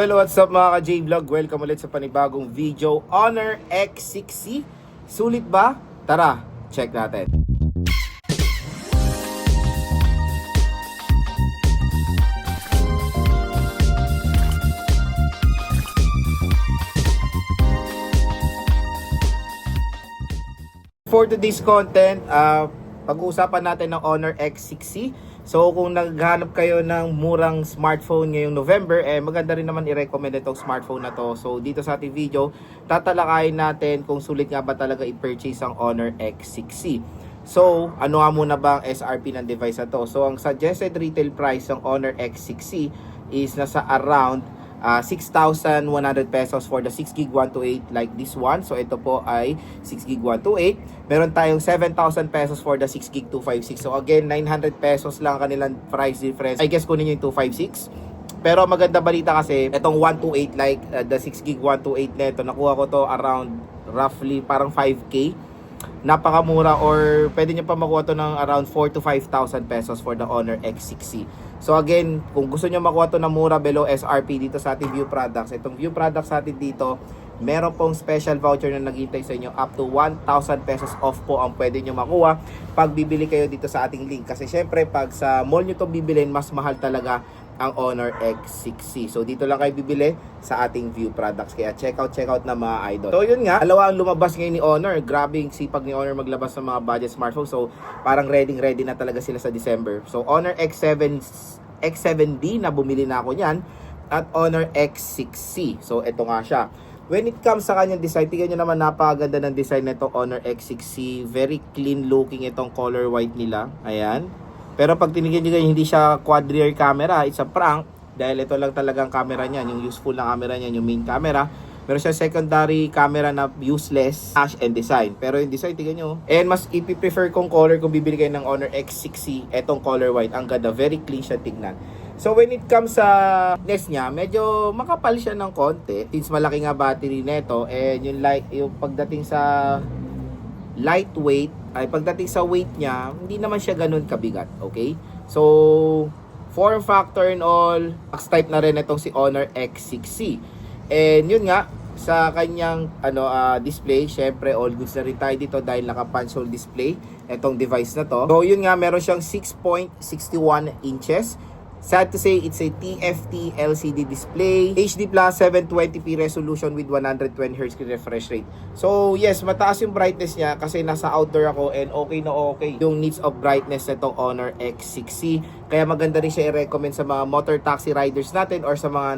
Hello, what's up mga ka-J-Vlog? Welcome ulit sa panibagong video. Honor X6C. Sulit ba? Tara, check natin. For today's content, pag-uusapan natin ng Honor X6C. So kung naghahanap kayo ng murang smartphone ngayong November, maganda rin naman i-recommend itong smartphone na to. So dito sa ating video, tatalakayin natin kung sulit nga ba talaga i-purchase ang Honor X6C. So ano nga muna ba ang SRP ng device na to? So ang suggested retail price ng Honor X6C is nasa around 6,100 pesos for the 6GB 128 like this one. So ito po ay 6GB 128. Meron tayong 7,000 pesos for the 6GB 256. So again, 900 pesos lang kanilang price difference. I guess kunin nyo yung 256. Pero maganda balita kasi itong 128 like the 6GB 128 neto, nakuha ko to around roughly parang 5K. Napakamura, or pwede nyo pa makuha to ng around 4,000 to 5,000 pesos for the Honor X6C. So again, kung gusto nyo makuha to na mura below SRP dito sa ating View Products, itong View Products natin dito, meron pong special voucher na naghihintay sa inyo. Up to 1,000 pesos off po ang pwede nyo makuha pag bibili kayo dito sa ating link. Kasi syempre pag sa mall nyo to bibilin, mas mahal talaga ang Honor X6C. So dito lang kayo bibili sa ating View Products. Kaya check out na mga idol. So yun nga, dalawa ang lumabas ngayon ni Honor. Grabe yung sipag ni Honor maglabas ng mga budget smartphone. So parang ready na talaga sila sa December. So Honor X7D na bumili na ako niyan, at Honor X6C. So ito nga siya. When it comes sa kanyang design, tingnan nyo naman, napakaganda ng design nito Honor X6C. Very clean looking itong color white nila. Ayan. Pero pag tinignan nyo, hindi siya quad rear camera. It's a prank. Dahil ito lang talagang camera niyan. Yung useful na camera niyan, yung main camera. Meron siya secondary camera na useless, flash and design. Pero yung design, tingnan nyo. And mas ipiprefer kong color kung bibili kayo ng Honor X6C. Etong color white. Ang ganda. Very clean siya tignan. So when it comes sa nest niya, medyo makapal siya ng konti. Since malaki nga battery nito. And yung pagdating sa lightweight, ay pagdating sa weight niya, hindi naman siya ganun kabigat, okay? So, form factor and all, box type na rin itong si Honor X6C. And yun nga, sa kanyang display, syempre all goods na rin tayo dito dahil naka-punch hole display itong device na to. So, yun nga, meron siyang 6.61 inches. Sad to say, it's a TFT LCD display. HD plus 720p resolution with 120Hz refresh rate. So yes, mataas yung brightness niya kasi nasa outdoor ako and okay na okay yung needs of brightness nitong Honor X6C. Kaya maganda rin siya i-recommend sa mga motor taxi riders natin or sa mga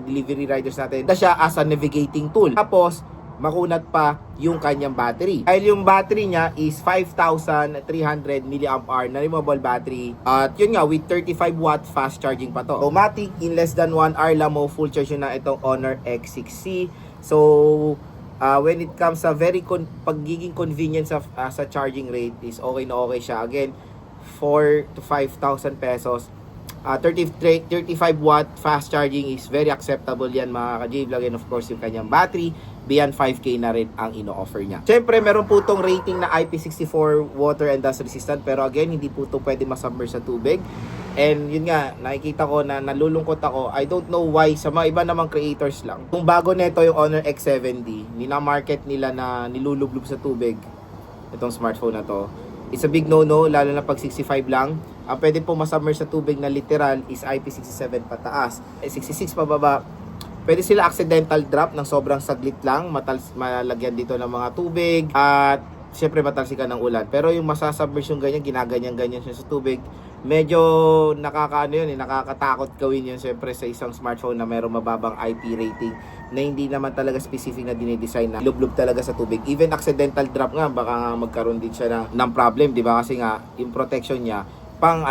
delivery riders natin. Ito siya as a navigating tool. Tapos, makunat pa yung kanyang battery. Dahil yung battery niya is 5,300 mAh na removable battery. At yun nga, with 35 watt fast charging pa to. Automatic, in less than 1 hour lang mo full charge na itong Honor X6C. So, when it comes sa pagiging convenience sa charging rate is okay na okay siya. Again, 4,000 to 5,000 pesos. 35 watt fast charging is very acceptable yan mga ka-J-Vlog, and of course yung kanyang battery beyond 5K na rin ang ino-offer niya. Siyempre meron po itong rating na IP64 water and dust resistant, pero again hindi po ito pwede masubmerge sa tubig. And yun nga, nakikita ko na nalulungkot ako. I don't know why, sa mga iba namang creators lang. Kung bago nito yung Honor X7D, nina-market nila na nilulublob sa tubig itong smartphone na to. It's a big no-no, lalo na pag 65 lang. Ang pwede po masubmerge sa tubig na literal is IP67 pataas. 66 pababa, pwede sila accidental drop ng sobrang saglit lang, malagyan dito ng mga tubig, at syempre matalsikan ng ulan. Pero yung masasubmerge yung ganyan, ginaganyan-ganyan siya sa tubig, medyo nakakatakot gawin yun syempre sa isang smartphone na mayroong mababang IP rating na hindi naman talaga specific na dinedesign na lublob talaga sa tubig. Even accidental drop nga, baka nga magkaroon din siya ng problem, di ba? Kasi nga, yung protection niya, pang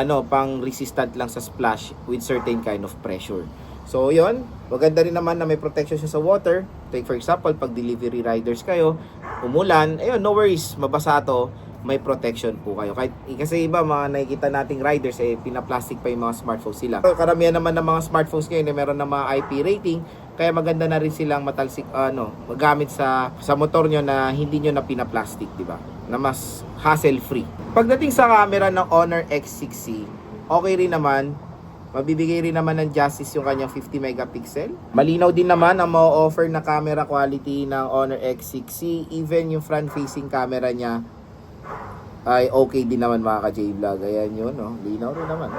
resistant lang sa splash with certain kind of pressure. So, yun. Maganda rin naman na may protection siya sa water. Take for example, pag delivery riders kayo, umulan, ayun, no worries, mabasa to, may protection po kayo. Kasi iba, mga nakikita nating riders, pinaplastic pa yung mga smartphones sila. So, karamihan naman ng mga smartphones ngayon, meron na mga IP rating, kaya maganda na rin silang magamit sa motor nyo na hindi nyo na pinaplastic, di ba? Na mas hassle-free. Pagdating sa camera ng Honor X6C, okay rin naman. Mabibigay rin naman ng justice yung kanyang 50 megapixel. Malinaw din naman ang ma-offer na camera quality ng Honor X6C. Even yung front-facing camera niya ay okay din naman mga ka-J-Vlog. Ayan yun, no? Linaw rin naman.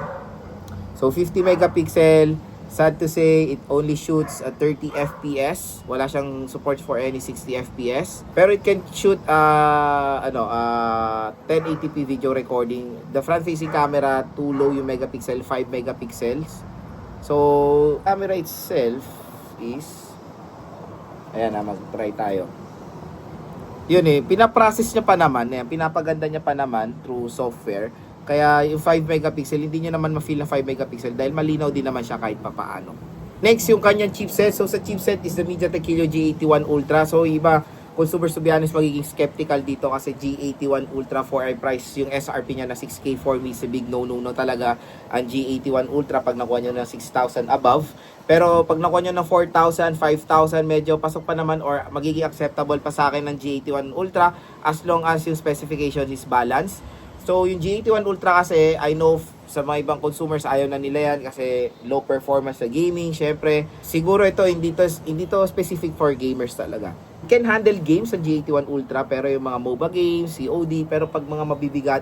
So, 50 megapixel. Sad to say, it only shoots at 30 FPS. Wala siyang support for any 60 FPS. Pero it can shoot 1080p video recording. The front-facing camera, too low yung megapixel, 5 megapixels. So, camera itself is... Ayan na, mag-try tayo. Yun pinaprocess niya pa naman. Pinapaganda niya pa naman through software. Kaya yung 5 megapixel, hindi nyo naman ma-feel na 5 megapixel dahil malinaw din naman siya kahit papaano. Next, yung kanyang chipset. So, sa chipset is the MediaTek Helio G81 Ultra. So, iba, consumers to be honest, magiging skeptical dito kasi G81 Ultra 4i price. Yung SRP niya na 6K for me is a big no-no talaga ang G81 Ultra pag nakuha nyo ng 6,000 above. Pero pag nakuha nyo ng 4,000, 5,000, medyo pasok pa naman or magiging acceptable pa sa akin ng G81 Ultra as long as yung specification is balanced. So, yung G81 Ultra kasi, I know sa mga ibang consumers ayaw na nila yan kasi low performance sa gaming. Syempre, siguro ito hindi to specific for gamers talaga. You can handle games sa G81 Ultra pero yung mga MOBA games, COD, pero pag mga mabibigat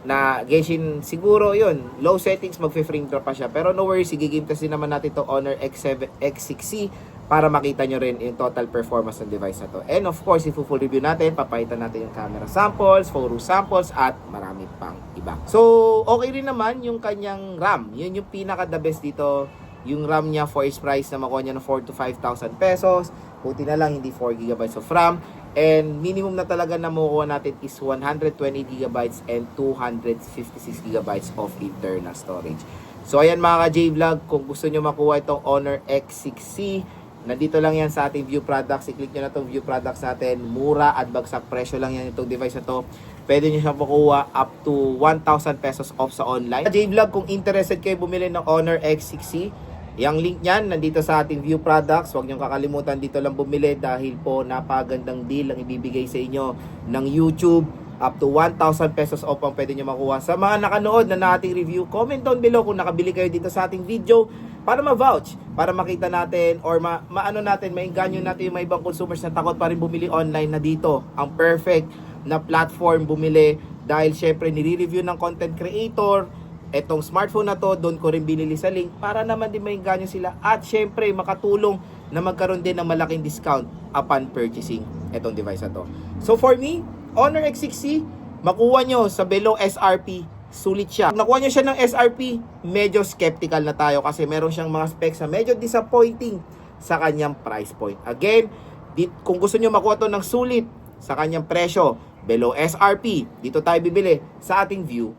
na Genshin, siguro yun, low settings, magfe-frame drop pa siya. Pero no worries, i-game test din naman natin to Honor X6C para makita nyo rin yung total performance ng device na to. And of course, if full review natin, papakita natin yung camera samples, photo samples, at marami pang iba. So, okay rin naman yung kanyang RAM. Yun yung pinaka the best dito. Yung RAM niya for its price na makuha niya ng 4 to 5,000 pesos. Buti na lang, hindi 4GB of RAM. And minimum na talaga na makukuha natin is 120GB and 256GB of internal storage. So, ayan mga ka-J-Vlog, kung gusto nyo makuha itong Honor X6C, nandito lang yan sa ating view products. I-click nyo na itong view products natin. Mura at bagsak presyo lang yan itong device na to. Pwede nyo siyang makuha up to 1,000 pesos off sa online. J-Vlog, kung interested kayo bumili ng Honor X6C, yung link nyan nandito sa ating view products. Huwag nyo kakalimutan dito lang bumili dahil po napagandang deal ang ibibigay sa inyo ng YouTube. Up to 1,000 pesos off ang pwede nyo makuha. Sa mga nakanood na nating review, comment down below kung nakabili kayo dito sa ating video para ma-vouch, para makita natin or maano natin, mainganyo natin yung mga ibang consumers na takot pa rin bumili online na dito. Ang perfect na platform bumili dahil syempre nire-review ng content creator. Etong smartphone na to, doon ko rin binili sa link para naman din mainganyo sila at syempre makatulong na magkaroon din ng malaking discount upon purchasing etong device na to. So for me, Honor X6C, makuha nyo sa below SRP, sulit siya. Kung nakuha nyo siya ng SRP, medyo skeptical na tayo kasi meron siyang mga specs na medyo disappointing sa kanyang price point. Again, kung gusto nyo makuha to ng sulit sa kanyang presyo, below SRP, dito tayo bibili sa ating view